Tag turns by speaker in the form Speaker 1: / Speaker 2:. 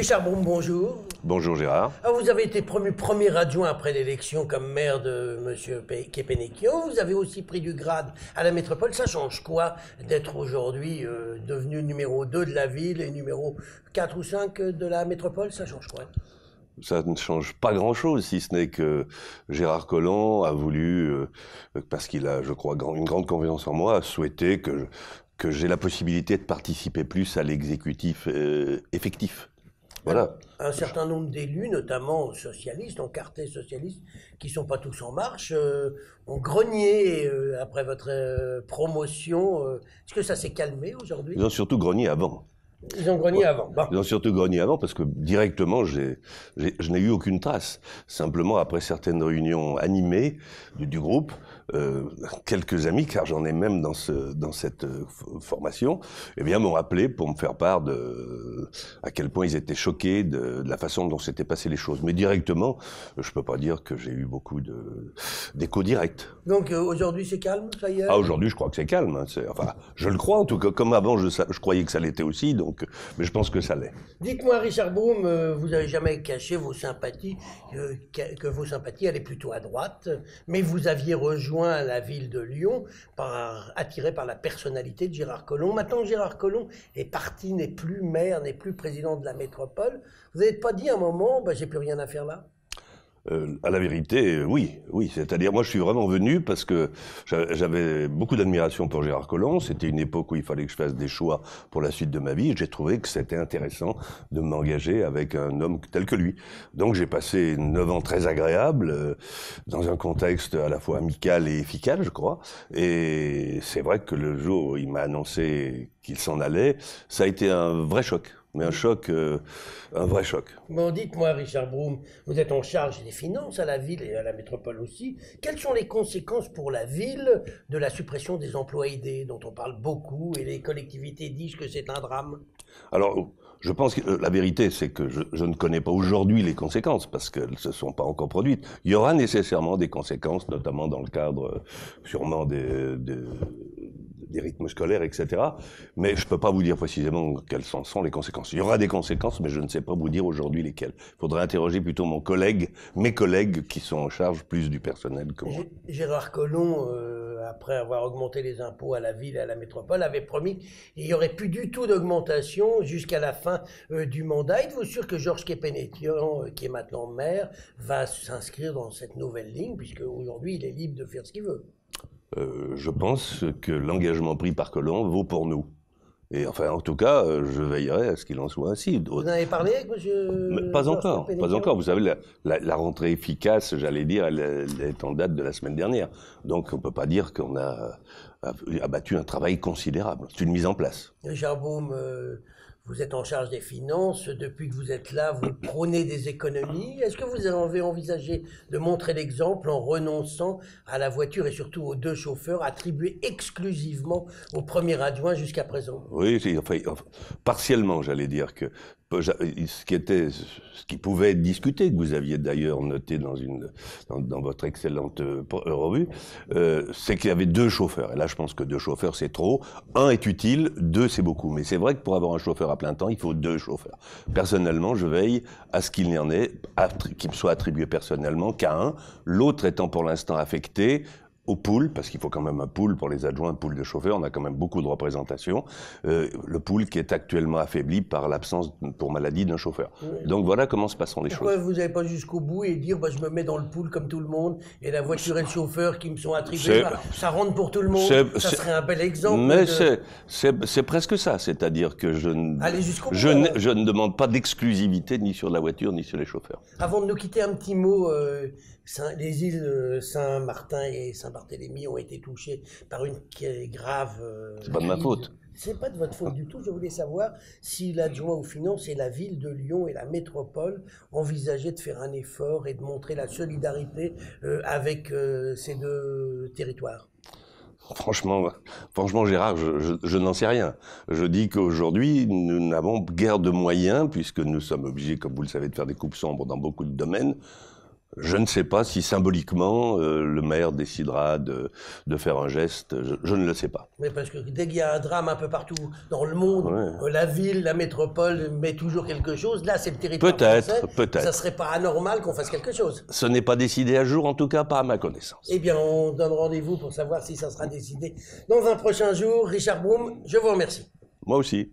Speaker 1: Richard Brome, bonjour.
Speaker 2: Bonjour Gérard.
Speaker 1: Alors, vous avez été promu premier adjoint après l'élection comme maire de M. Kepenekio. Vous avez aussi pris du grade à la métropole. Ça change quoi d'être aujourd'hui devenu numéro 2 de la ville et numéro 4 ou 5 de la métropole? Ça change quoi?
Speaker 2: Ça ne change pas grand-chose, si ce n'est que Gérard Collomb a voulu, parce qu'il a, je crois, une grande confiance en moi, a souhaité que j'ai la possibilité de participer plus à l'exécutif effectif. Voilà.
Speaker 1: Un certain nombre d'élus, notamment socialistes, encartés socialistes, qui ne sont pas tous en marche, ont grogné après votre promotion. Est-ce que ça s'est calmé aujourd'hui?
Speaker 2: Ils ont surtout grogné avant.
Speaker 1: Ils ont grogné avant. Bon.
Speaker 2: Ils ont surtout grogné avant parce que directement, je n'ai eu aucune trace. Simplement, après certaines réunions animées du groupe, quelques amis, car j'en ai même dans cette formation, eh bien, m'ont appelé pour me faire part à quel point ils étaient choqués de la façon dont s'étaient passées les choses. Mais directement, je peux pas dire que j'ai eu beaucoup d'échos directs.
Speaker 1: Donc aujourd'hui, c'est calme, ça y est?
Speaker 2: Ah, aujourd'hui, je crois que c'est calme. Hein. Enfin, je le crois en tout cas. Comme avant, je croyais que ça l'était aussi. Donc, mais je pense que ça l'est.
Speaker 1: Dites-moi, Richard Brome, vous n'avez jamais caché vos sympathies, que vos sympathies allaient plutôt à droite, mais vous aviez rejoint la ville de Lyon, attiré par la personnalité de Gérard Collomb. Maintenant que Gérard Collomb est parti, n'est plus maire, n'est plus président de la métropole, vous n'avez pas dit à un moment, j'ai plus rien à faire là?
Speaker 2: À la vérité, oui. C'est-à-dire, moi, je suis vraiment venu parce que j'avais beaucoup d'admiration pour Gérard Collomb. C'était une époque où il fallait que je fasse des choix pour la suite de ma vie. J'ai trouvé que c'était intéressant de m'engager avec un homme tel que lui. Donc, j'ai passé 9 ans très agréables, dans un contexte à la fois amical et efficace, je crois. Et c'est vrai que le jour où il m'a annoncé qu'il s'en allait, ça a été un vrai choc. Mais un vrai choc.
Speaker 1: Bon, dites-moi, Richard Brome, vous êtes en charge des finances à la ville et à la métropole aussi. Quelles sont les conséquences pour la ville de la suppression des emplois aidés, dont on parle beaucoup, et les collectivités disent que c'est un drame?
Speaker 2: Alors, je pense que la vérité, c'est que je ne connais pas aujourd'hui les conséquences, parce qu'elles ne se sont pas encore produites. Il y aura nécessairement des conséquences, notamment dans le cadre, sûrement, des rythmes scolaires, etc. Mais je ne peux pas vous dire précisément quelles sont les conséquences. Il y aura des conséquences, mais je ne sais pas vous dire aujourd'hui lesquelles. Il faudrait interroger plutôt mes collègues qui sont en charge plus du personnel que moi.
Speaker 1: Gérard Collomb, après avoir augmenté les impôts à la ville et à la métropole, avait promis qu'il n'y aurait plus du tout d'augmentation jusqu'à la fin du mandat. Êtes-vous sûr que Georges Kepenekio, qui est maintenant maire, va s'inscrire dans cette nouvelle ligne, puisque aujourd'hui il est libre de faire ce qu'il veut?
Speaker 2: Je pense que l'engagement pris par Collomb vaut pour nous. Et enfin, en tout cas, je veillerai à ce qu'il en soit ainsi.
Speaker 1: Vous en avez parlé avec monsieur?
Speaker 2: Pas encore, pas encore. Vous savez, la rentrée efficace, j'allais dire, elle est en date de la semaine dernière. Donc, on ne peut pas dire qu'on a abattu un travail considérable. C'est une mise en place.
Speaker 1: Richard Brome, vous êtes en charge des finances. Depuis que vous êtes là, vous prônez des économies. Est-ce que vous avez envisagé de montrer l'exemple en renonçant à la voiture et surtout aux 2 chauffeurs attribués exclusivement au premier adjoint jusqu'à présent?
Speaker 2: Oui, enfin, partiellement, j'allais dire que ce qui pouvait être discuté, que vous aviez d'ailleurs noté dans votre excellente revue, c'est qu'il y avait 2 chauffeurs. Et là, je pense que 2 chauffeurs, c'est trop. 1 est utile, 2, c'est beaucoup. Mais c'est vrai que pour avoir un chauffeur à plein temps, il faut 2 chauffeurs. Personnellement, je veille à ce qu'il n'y en ait, qui me soit attribué personnellement qu'à 1, l'autre étant pour l'instant affecté au pool, parce qu'il faut quand même un pool pour les adjoints, un pool de chauffeurs, on a quand même beaucoup de représentation, le pool qui est actuellement affaibli par l'absence pour maladie d'un chauffeur. Oui. Donc voilà comment se passeront les choses.
Speaker 1: Pourquoi vous n'allez pas jusqu'au bout et dire je me mets dans le pool comme tout le monde, et la voiture et le chauffeur qui me sont attribués, ça rentre pour tout le monde, ça serait un bel exemple.
Speaker 2: Mais c'est presque ça, c'est-à-dire que je ne demande pas d'exclusivité ni sur la voiture ni sur les chauffeurs.
Speaker 1: Avant de nous quitter, un petit mot, les îles Saint-Martin et Saint-Barthélemy ont été touchées par une grave
Speaker 2: c'est pas de ma faute.
Speaker 1: C'est pas de votre faute du tout. Je voulais savoir si l'adjoint aux finances et la ville de Lyon et la métropole envisageaient de faire un effort et de montrer la solidarité avec ces 2 territoires.
Speaker 2: Franchement, Gérard, je n'en sais rien. Je dis qu'aujourd'hui, nous n'avons guère de moyens, puisque nous sommes obligés, comme vous le savez, de faire des coupes sombres dans beaucoup de domaines. Je ne sais pas si symboliquement le maire décidera de faire un geste, je ne le sais pas.
Speaker 1: Mais parce que dès qu'il y a un drame un peu partout dans le monde,
Speaker 2: Ouais.
Speaker 1: la ville, la métropole met toujours quelque chose. Là, c'est le territoire
Speaker 2: Peut-être,
Speaker 1: français.
Speaker 2: peut-être.
Speaker 1: Ça serait pas anormal qu'on fasse quelque chose.
Speaker 2: Ce n'est pas décidé à jour, en tout cas pas à ma connaissance.
Speaker 1: Eh bien, on donne rendez-vous pour savoir si ça sera décidé dans un prochain jour. Richard Broom, je vous remercie.
Speaker 2: Moi aussi.